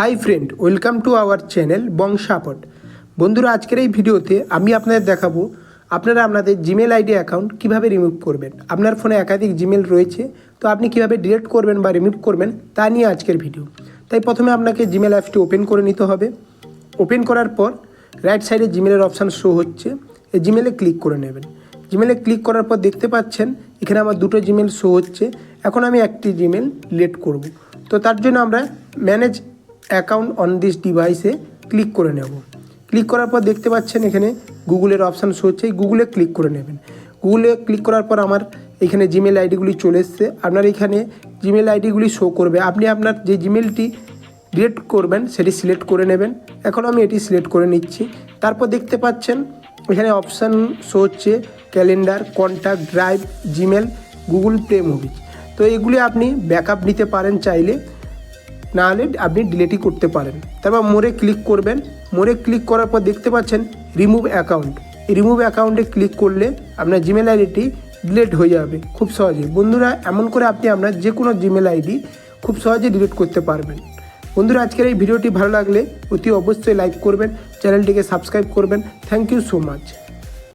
High friend, welcome to our channel বংশাপট। বন্ধুরা, আজকের এই ভিডিওতে আমি আপনাদের দেখাবো আপনাদের জিমেল আইডি অ্যাকাউন্ট কিভাবে রিমুভ করবেন। আপনার ফোনে একাধিক জিমেল রয়েছে, তো আপনি কিভাবে ডিলিট করবেন বা রিমুভ করবেন তা নিয়ে আজকের ভিডিও। তাই প্রথমে আপনাকে জিমেল অ্যাপসটি ওপেন করে নিতে হবে। ওপেন করার পর রাইট সাইডে জিমেলের অপশান শো হচ্ছে, এই জিমেলে ক্লিক করে নেবেন। জিমেলে ক্লিক করার পর দেখতে পাচ্ছেন এখানে আমার দুটো জিমেল শো হচ্ছে। এখন আমি একটি জিমেল ডিলিট করব, তো তার জন্য আমরা ম্যানেজ অ্যাকাউন্ট অন দিস ডিভাইসে ক্লিক করে নেব। ক্লিক করার পর দেখতে পাচ্ছেন এখানে গুগলের অপশান শো হচ্ছে, এই গুগলে ক্লিক করে নেবেন। গুগলে ক্লিক করার পর আমার এখানে জিমেল আইডিগুলি চলে এসছে। আপনার এখানে জিমেল আইডিগুলি শো করবে, আপনি আপনার যে জিমেলটি ডিলিট করবেন সেটি সিলেক্ট করে নেবেন। এখন আমি এটি সিলেক্ট করে নিচ্ছি। তারপর দেখতে পাচ্ছেন এখানে অপশান শো হচ্ছে calendar, contact, drive, Gmail, Google play movies. তো এগুলি আপনি ব্যাকআপ নিতে পারেন চাইলে, নাহলে আপনি ডিলিটই করতে পারেন। তারপর মোরে ক্লিক করবেন। মোরে ক্লিক করার পর দেখতে পাচ্ছেন রিমুভ অ্যাকাউন্ট। এই রিমুভ অ্যাকাউন্টে ক্লিক করলে আপনার জিমেল আইডিটি ডিলিট হয়ে যাবে খুব সহজে। বন্ধুরা, এমন করে আপনি আপনার যে কোনো জিমেল আইডি খুব সহজে ডিলিট করতে পারবেন। বন্ধুরা, আজকের এই ভিডিওটি ভালো লাগলে অতি অবশ্যই লাইক করবেন, চ্যানেলটিকে সাবস্ক্রাইব করবেন। Thank you so much.